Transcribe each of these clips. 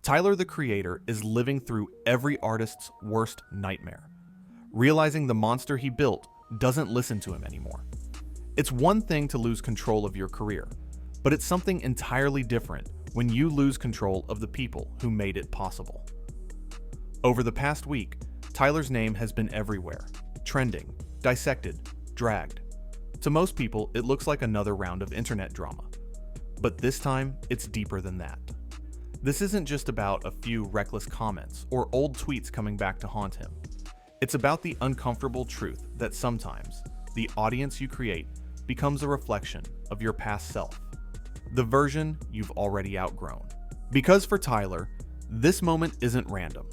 Tyler, the creator, is living through every artist's worst nightmare, realizing the monster he built doesn't listen to him anymore. It's one thing to lose control of your career, but it's something entirely different when you lose control of the people who made it possible. Over the past week, Tyler's name has been everywhere, trending, dissected, dragged. To most people, it looks like another round of internet drama. But this time, it's deeper than that. This isn't just about a few reckless comments or old tweets coming back to haunt him. It's about the uncomfortable truth that sometimes the audience you create becomes a reflection of your past self, the version you've already outgrown. Because for Tyler, this moment isn't random.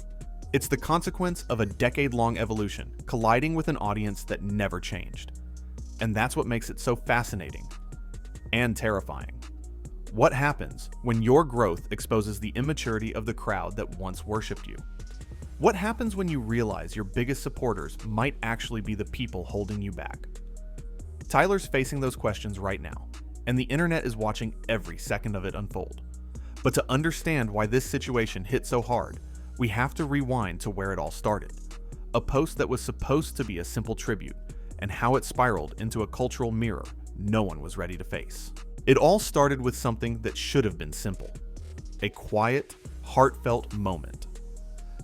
It's the consequence of a decade-long evolution colliding with an audience that never changed. And that's what makes it so fascinating and terrifying. What happens when your growth exposes the immaturity of the crowd that once worshipped you? What happens when you realize your biggest supporters might actually be the people holding you back? Tyler's facing those questions right now, and the internet is watching every second of it unfold. But to understand why this situation hit so hard, we have to rewind to where it all started. A post that was supposed to be a simple tribute, and how it spiraled into a cultural mirror no one was ready to face. It all started with something that should have been simple. A quiet, heartfelt moment.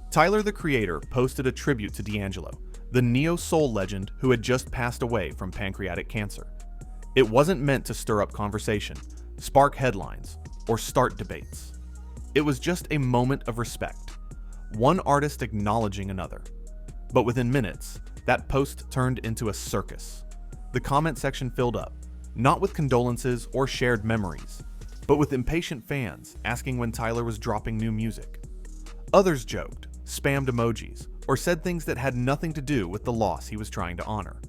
Tyler, the creator, posted a tribute to D'Angelo, the neo-soul legend who had just passed away from pancreatic cancer. It wasn't meant to stir up conversation, spark headlines, or start debates. It was just a moment of respect. One artist acknowledging another. But within minutes, that post turned into a circus. The comment section filled up, not with condolences or shared memories, but with impatient fans asking when Tyler was dropping new music. Others joked, spammed emojis, or said things that had nothing to do with the loss he was trying to honor.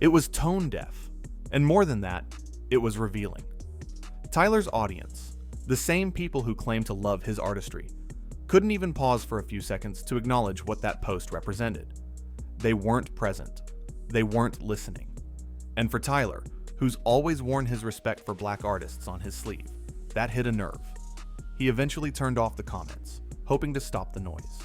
It was tone deaf, and more than that, it was revealing. Tyler's audience, the same people who claim to love his artistry, couldn't even pause for a few seconds to acknowledge what that post represented. They weren't present. They weren't listening. And for Tyler, who's always worn his respect for black artists on his sleeve, that hit a nerve. He eventually turned off the comments, hoping to stop the noise.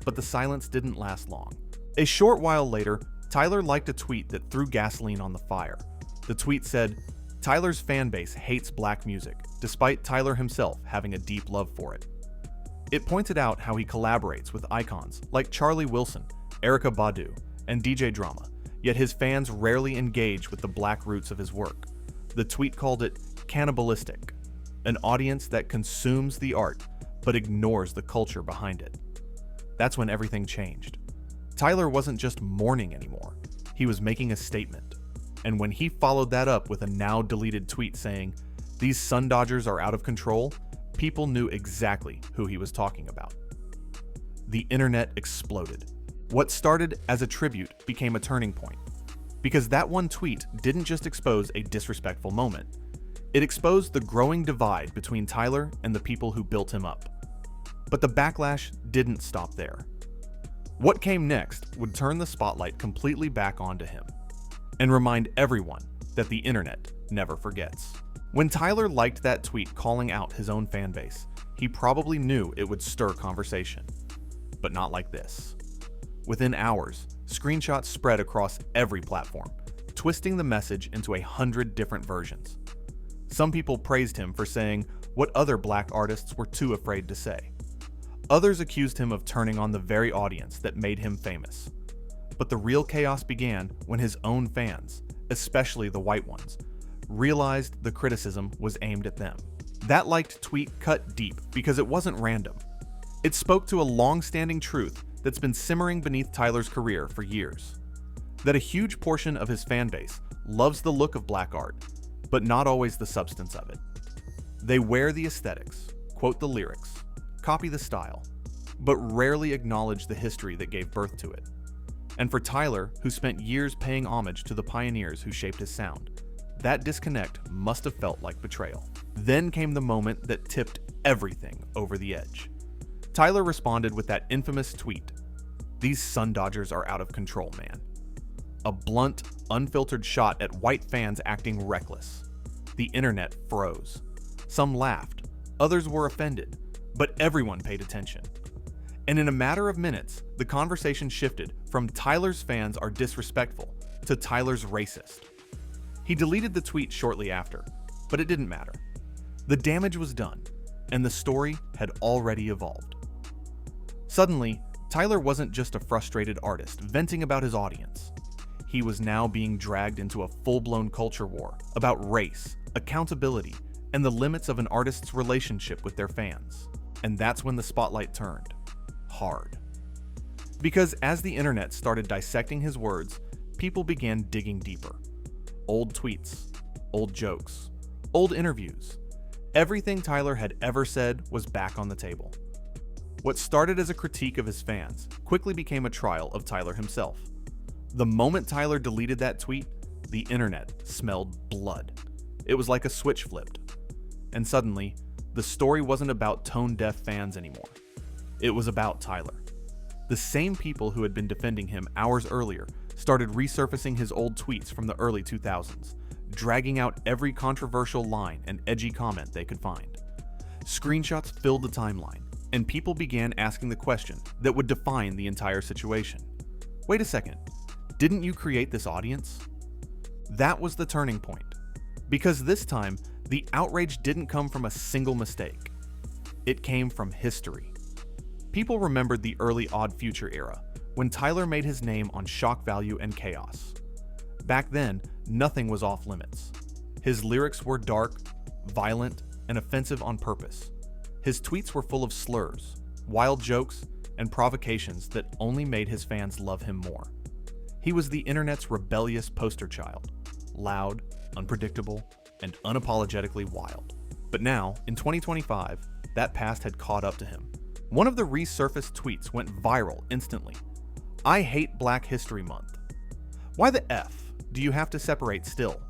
But the silence didn't last long. A short while later, Tyler liked a tweet that threw gasoline on the fire. The tweet said, "Tyler's fan base hates black music, despite Tyler himself having a deep love for it." It pointed out how he collaborates with icons like Charlie Wilson, Erykah Badu, and DJ Drama, yet his fans rarely engage with the black roots of his work. The tweet called it cannibalistic, an audience that consumes the art but ignores the culture behind it. That's when everything changed. Tyler wasn't just mourning anymore, he was making a statement. And when he followed that up with a now deleted tweet saying, "These Sun Dodgers are out of control," people knew exactly who he was talking about. The internet exploded. What started as a tribute became a turning point. Because that one tweet didn't just expose a disrespectful moment. It exposed the growing divide between Tyler and the people who built him up. But the backlash didn't stop there. What came next would turn the spotlight completely back onto him and remind everyone that the internet never forgets. When Tyler liked that tweet calling out his own fan base, he probably knew it would stir conversation. But not like this. Within hours, screenshots spread across every platform, twisting the message into 100 different versions. Some people praised him for saying what other black artists were too afraid to say. Others accused him of turning on the very audience that made him famous. But the real chaos began when his own fans, especially the white ones, realized the criticism was aimed at them. That liked tweet cut deep because it wasn't random. It spoke to a long-standing truth that's been simmering beneath Tyler's career for years. That a huge portion of his fan base loves the look of black art, but not always the substance of it. They wear the aesthetics, quote the lyrics, copy the style, but rarely acknowledge the history that gave birth to it. And for Tyler, who spent years paying homage to the pioneers who shaped his sound, that disconnect must have felt like betrayal. Then came the moment that tipped everything over the edge. Tyler responded with that infamous tweet, "These Sun Dodgers are out of control, man." A blunt, unfiltered shot at white fans acting reckless. The internet froze. Some laughed, others were offended, but everyone paid attention. And in a matter of minutes, the conversation shifted from Tyler's fans are disrespectful to Tyler's racist. He deleted the tweet shortly after, but it didn't matter. The damage was done, and the story had already evolved. Suddenly, Tyler wasn't just a frustrated artist venting about his audience. He was now being dragged into a full-blown culture war about race, accountability, and the limits of an artist's relationship with their fans. And that's when the spotlight turned. Hard. Because as the internet started dissecting his words, people began digging deeper. Old tweets, old jokes, old interviews. Everything Tyler had ever said was back on the table. What started as a critique of his fans quickly became a trial of Tyler himself. The moment Tyler deleted that tweet, the internet smelled blood. It was like a switch flipped. And suddenly, the story wasn't about tone-deaf fans anymore. It was about Tyler. The same people who had been defending him hours earlier started resurfacing his old tweets from the early 2000s, dragging out every controversial line and edgy comment they could find. Screenshots filled the timeline, and people began asking the question that would define the entire situation. Wait a second, didn't you create this audience? That was the turning point. Because this time, the outrage didn't come from a single mistake. It came from history. People remembered the early Odd Future era, when Tyler made his name on shock value and chaos. Back then, nothing was off limits. His lyrics were dark, violent, and offensive on purpose. His tweets were full of slurs, wild jokes, and provocations that only made his fans love him more. He was the internet's rebellious poster child, loud, unpredictable, and unapologetically wild. But now, in 2025, that past had caught up to him. One of the resurfaced tweets went viral instantly. "I hate Black History Month. Why the F do you have to separate still?"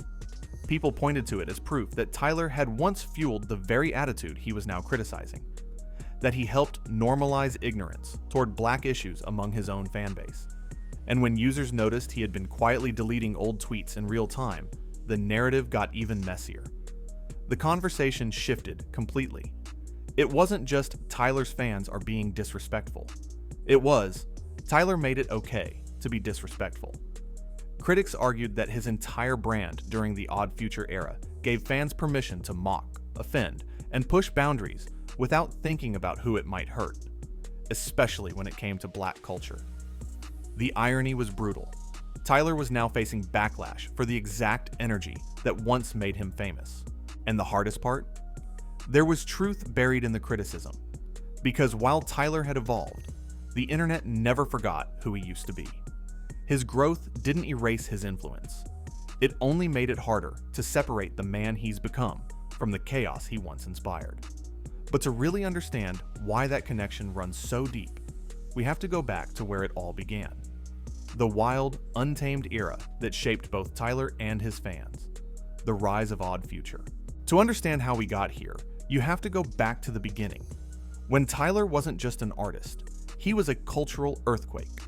People pointed to it as proof that Tyler had once fueled the very attitude he was now criticizing. That he helped normalize ignorance toward Black issues among his own fanbase. And when users noticed he had been quietly deleting old tweets in real time, the narrative got even messier. The conversation shifted completely. It wasn't just Tyler's fans are being disrespectful. It was, Tyler made it okay to be disrespectful. Critics argued that his entire brand during the Odd Future era gave fans permission to mock, offend, and push boundaries without thinking about who it might hurt, especially when it came to Black culture. The irony was brutal. Tyler was now facing backlash for the exact energy that once made him famous. And the hardest part? There was truth buried in the criticism. Because while Tyler had evolved, the internet never forgot who he used to be. His growth didn't erase his influence. It only made it harder to separate the man he's become from the chaos he once inspired. But to really understand why that connection runs so deep, we have to go back to where it all began. The wild, untamed era that shaped both Tyler and his fans. The rise of Odd Future. To understand how we got here, you have to go back to the beginning. When Tyler wasn't just an artist, he was a cultural earthquake.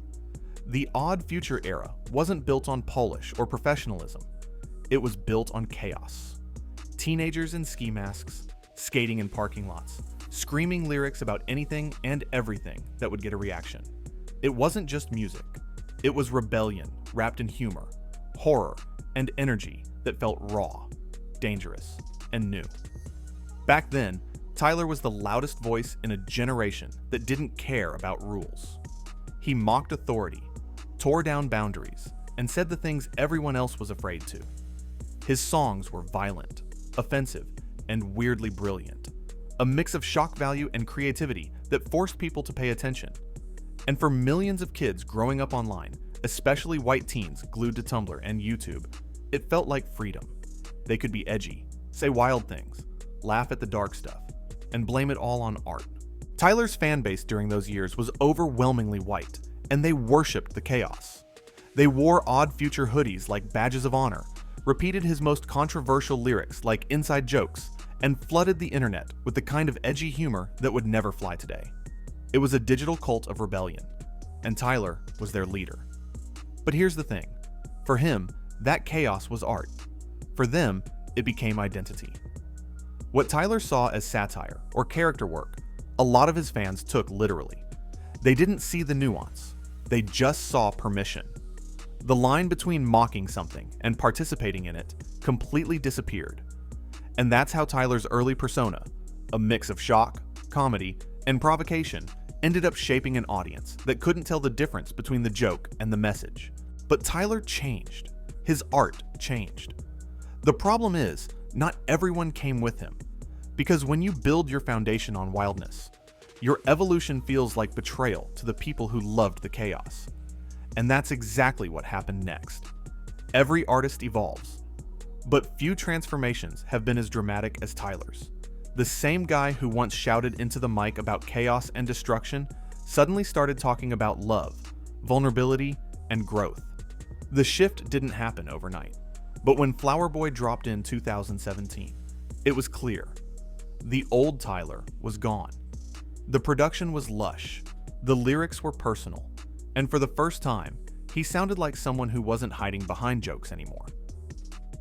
The Odd Future era wasn't built on polish or professionalism. It was built on chaos. Teenagers in ski masks, skating in parking lots, screaming lyrics about anything and everything that would get a reaction. It wasn't just music. It was rebellion wrapped in humor, horror, and energy that felt raw, dangerous, and new. Back then, Tyler was the loudest voice in a generation that didn't care about rules. He mocked authority, tore down boundaries, and said the things everyone else was afraid to. His songs were violent, offensive, and weirdly brilliant. A mix of shock value and creativity that forced people to pay attention. And for millions of kids growing up online, especially white teens glued to Tumblr and YouTube, it felt like freedom. They could be edgy, say wild things, laugh at the dark stuff, and blame it all on art. Tyler's fanbase during those years was overwhelmingly white, and they worshipped the chaos. They wore Odd Future hoodies like badges of honor, repeated his most controversial lyrics like inside jokes, and flooded the internet with the kind of edgy humor that would never fly today. It was a digital cult of rebellion, and Tyler was their leader. But here's the thing. For him, that chaos was art. For them, it became identity. What Tyler saw as satire or character work a lot of his fans took literally. They didn't see the nuance, they just saw permission. The line between mocking something and participating in it completely disappeared. And that's how Tyler's early persona, a mix of shock, comedy, and provocation, ended up shaping an audience that couldn't tell the difference between the joke and the message. But Tyler changed. His art changed. The problem is, not everyone came with him. Because when you build your foundation on wildness, your evolution feels like betrayal to the people who loved the chaos. And that's exactly what happened next. Every artist evolves, but few transformations have been as dramatic as Tyler's. The same guy who once shouted into the mic about chaos and destruction suddenly started talking about love, vulnerability, and growth. The shift didn't happen overnight, but when Flower Boy dropped in 2017, it was clear. The old Tyler was gone. The production was lush, the lyrics were personal, and for the first time, he sounded like someone who wasn't hiding behind jokes anymore.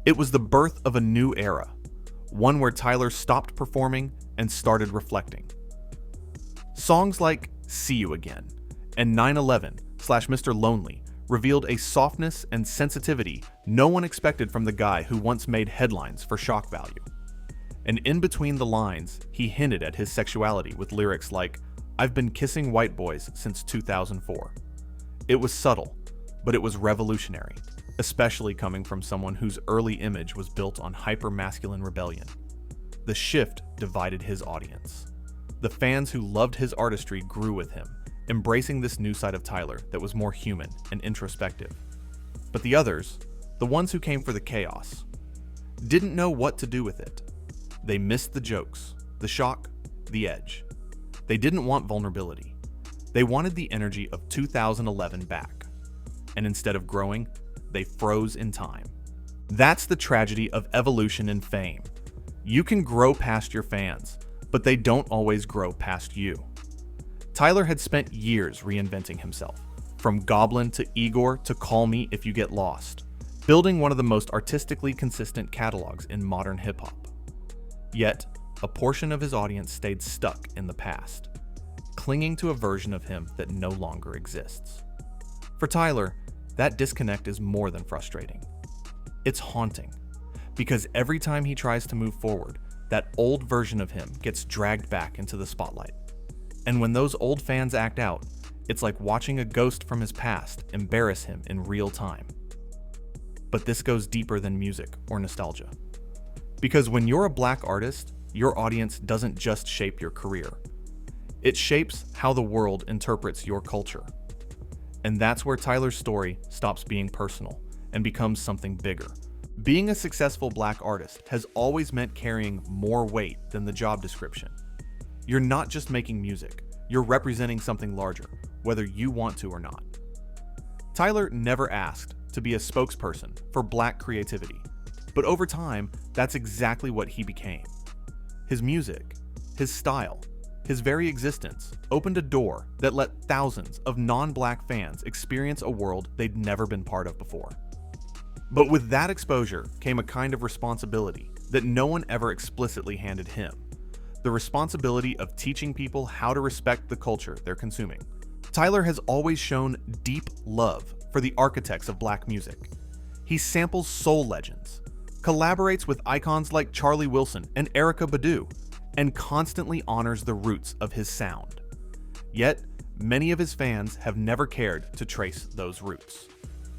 It was the birth of a new era, one where Tyler stopped performing and started reflecting. Songs like See You Again and 9/11/Mr. Lonely revealed a softness and sensitivity no one expected from the guy who once made headlines for shock value. And in between the lines, he hinted at his sexuality with lyrics like, "I've been kissing white boys since 2004. It was subtle, but it was revolutionary, especially coming from someone whose early image was built on hyper-masculine rebellion. The shift divided his audience. The fans who loved his artistry grew with him, embracing this new side of Tyler that was more human and introspective. But the others, the ones who came for the chaos, didn't know what to do with it. They missed the jokes, the shock, the edge. They didn't want vulnerability. They wanted the energy of 2011 back. And instead of growing, they froze in time. That's the tragedy of evolution and fame. You can grow past your fans, but they don't always grow past you. Tyler had spent years reinventing himself, from Goblin to Igor to Call Me If You Get Lost, building one of the most artistically consistent catalogs in modern hip-hop. Yet, a portion of his audience stayed stuck in the past, clinging to a version of him that no longer exists. For Tyler, that disconnect is more than frustrating. It's haunting, because every time he tries to move forward, that old version of him gets dragged back into the spotlight. And when those old fans act out, it's like watching a ghost from his past embarrass him in real time. But this goes deeper than music or nostalgia. Because when you're a black artist, your audience doesn't just shape your career. It shapes how the world interprets your culture. And that's where Tyler's story stops being personal and becomes something bigger. Being a successful black artist has always meant carrying more weight than the job description. You're not just making music, you're representing something larger, whether you want to or not. Tyler never asked to be a spokesperson for black creativity, but over time, that's exactly what he became. His music, his style, his very existence opened a door that let thousands of non-black fans experience a world they'd never been part of before. But with that exposure came a kind of responsibility that no one ever explicitly handed him. The responsibility of teaching people how to respect the culture they're consuming. Tyler has always shown deep love for the architects of black music. He samples soul legends, collaborates with icons like Charlie Wilson and Erykah Badu, and constantly honors the roots of his sound. Yet, many of his fans have never cared to trace those roots.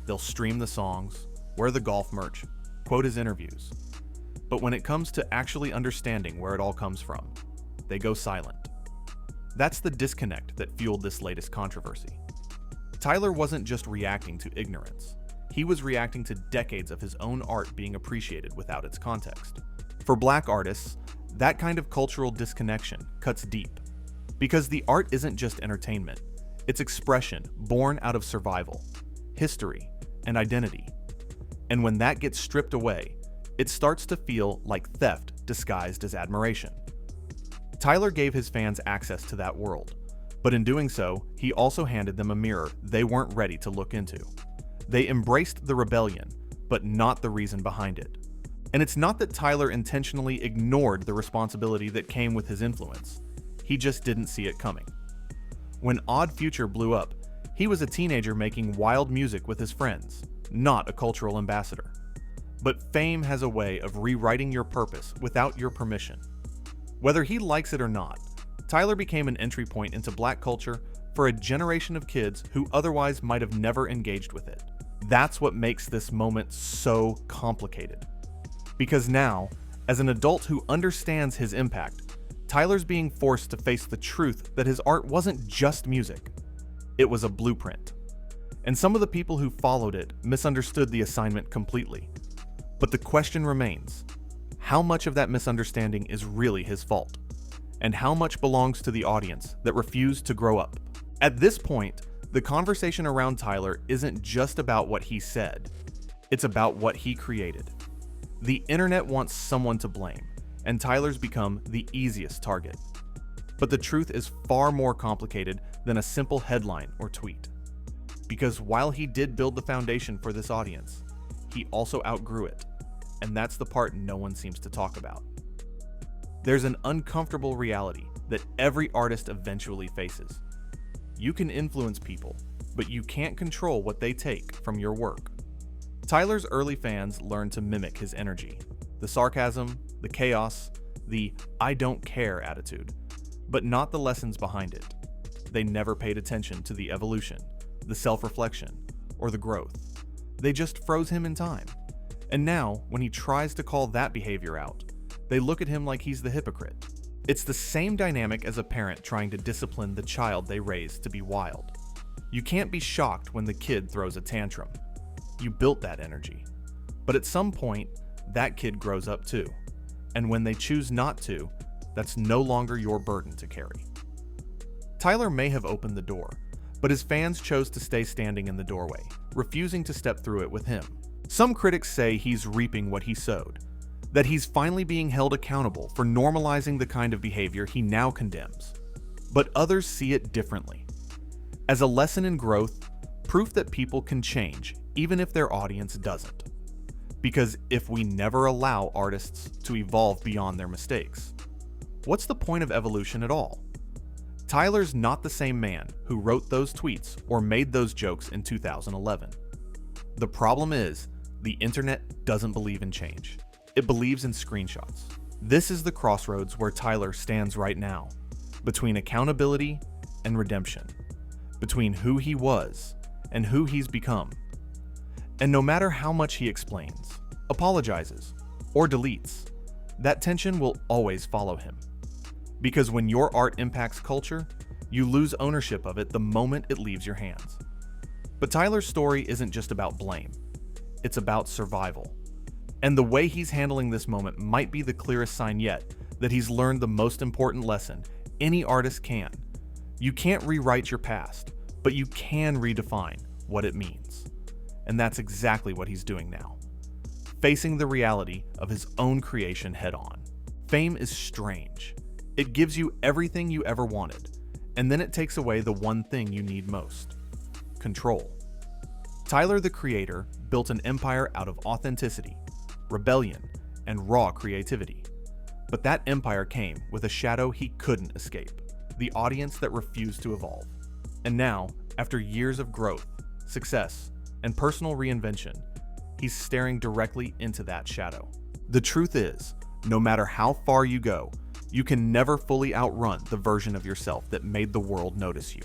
They'll stream the songs, wear the golf merch, quote his interviews. But when it comes to actually understanding where it all comes from, they go silent. That's the disconnect that fueled this latest controversy. Tyler wasn't just reacting to ignorance. He was reacting to decades of his own art being appreciated without its context. For black artists, that kind of cultural disconnection cuts deep. Because the art isn't just entertainment, it's expression born out of survival, history, and identity. And when that gets stripped away, it starts to feel like theft disguised as admiration. Tyler gave his fans access to that world, but in doing so, he also handed them a mirror they weren't ready to look into. They embraced the rebellion, but not the reason behind it. And it's not that Tyler intentionally ignored the responsibility that came with his influence. he just didn't see it coming. When Odd Future blew up, he was a teenager making wild music with his friends, not a cultural ambassador. But fame has a way of rewriting your purpose without your permission. Whether he likes it or not, Tyler became an entry point into Black culture for a generation of kids who otherwise might have never engaged with it. That's what makes this moment so complicated. Because now, as an adult who understands his impact, Tyler's being forced to face the truth that his art wasn't just music. It was a blueprint. And some of the people who followed it misunderstood the assignment completely. But the question remains, how much of that misunderstanding is really his fault? And how much belongs to the audience that refused to grow up? At this point, the conversation around Tyler isn't just about what he said. It's about what he created. The internet wants someone to blame, and Tyler's become the easiest target. But the truth is far more complicated than a simple headline or tweet. Because while he did build the foundation for this audience, he also outgrew it, and that's the part no one seems to talk about. There's an uncomfortable reality that every artist eventually faces. You can influence people, but you can't control what they take from your work. Tyler's early fans learned to mimic his energy, the sarcasm, the chaos, the "I don't care" attitude, but not the lessons behind it. They never paid attention to the evolution, the self-reflection, or the growth. They just froze him in time. And now, when he tries to call that behavior out, they look at him like he's the hypocrite. It's the same dynamic as a parent trying to discipline the child they raise to be wild. You can't be shocked when the kid throws a tantrum. You built that energy. But at some point, that kid grows up too. And when they choose not to, that's no longer your burden to carry. Tyler may have opened the door, but his fans chose to stay standing in the doorway, refusing to step through it with him. Some critics say he's reaping what he sowed, that he's finally being held accountable for normalizing the kind of behavior he now condemns. But others see it differently. As a lesson in growth, proof that people can change even if their audience doesn't. Because if we never allow artists to evolve beyond their mistakes, what's the point of evolution at all? Tyler's not the same man who wrote those tweets or made those jokes in 2011. The problem is, the internet doesn't believe in change. It believes in screenshots. This is the crossroads where Tyler stands right now, between accountability and redemption, between who he was and who he's become. And no matter how much he explains, apologizes, or deletes, that tension will always follow him. Because when your art impacts culture, you lose ownership of it the moment it leaves your hands. But Tyler's story isn't just about blame. It's about survival. And the way he's handling this moment might be the clearest sign yet that he's learned the most important lesson any artist can. You can't rewrite your past, but you can redefine what it means. And that's exactly what he's doing now. Facing the reality of his own creation head on. Fame is strange. It gives you everything you ever wanted, and then it takes away the one thing you need most: control. Tyler, the creator, built an empire out of authenticity, rebellion, and raw creativity. But that empire came with a shadow he couldn't escape: the audience that refused to evolve. And now, after years of growth, success, and personal reinvention, he's staring directly into that shadow. The truth is, no matter how far you go, you can never fully outrun the version of yourself that made the world notice you.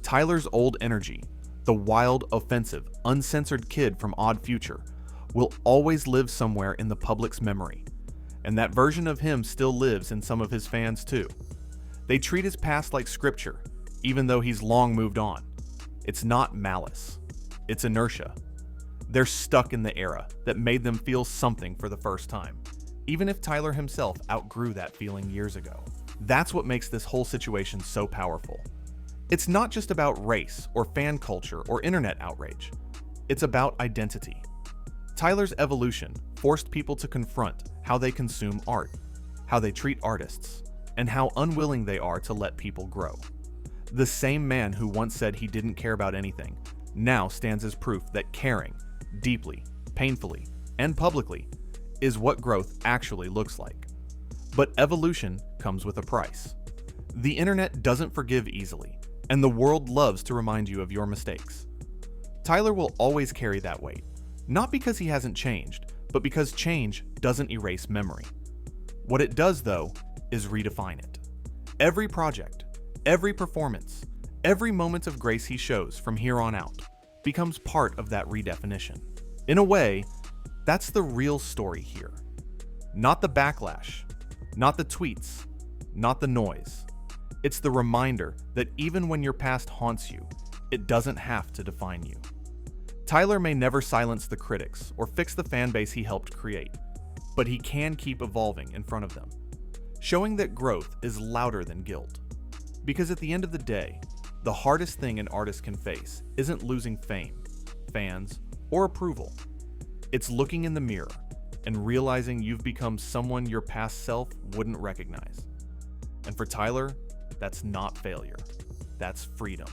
Tyler's old energy, the wild, offensive, uncensored kid from Odd Future, will always live somewhere in the public's memory. And that version of him still lives in some of his fans too. They treat his past like scripture, even though he's long moved on. It's not malice. It's inertia. They're stuck in the era that made them feel something for the first time, even if Tyler himself outgrew that feeling years ago. That's what makes this whole situation so powerful. It's not just about race or fan culture or internet outrage. It's about identity. Tyler's evolution forced people to confront how they consume art, how they treat artists, and how unwilling they are to let people grow. The same man who once said he didn't care about anything now stands as proof that caring, deeply, painfully, and publicly, is what growth actually looks like. But evolution comes with a price. The internet doesn't forgive easily, and the world loves to remind you of your mistakes. Tyler will always carry that weight, not because he hasn't changed, but because change doesn't erase memory. What it does, though, is redefine it. Every project, every performance, every moment of grace he shows from here on out becomes part of that redefinition. In a way, that's the real story here. Not the backlash, not the tweets, not the noise. It's the reminder that even when your past haunts you, it doesn't have to define you. Tyler may never silence the critics or fix the fan base he helped create, but he can keep evolving in front of them, showing that growth is louder than guilt. Because at the end of the day, the hardest thing an artist can face isn't losing fame, fans, or approval. It's looking in the mirror and realizing you've become someone your past self wouldn't recognize. And for Tyler, that's not failure, that's freedom.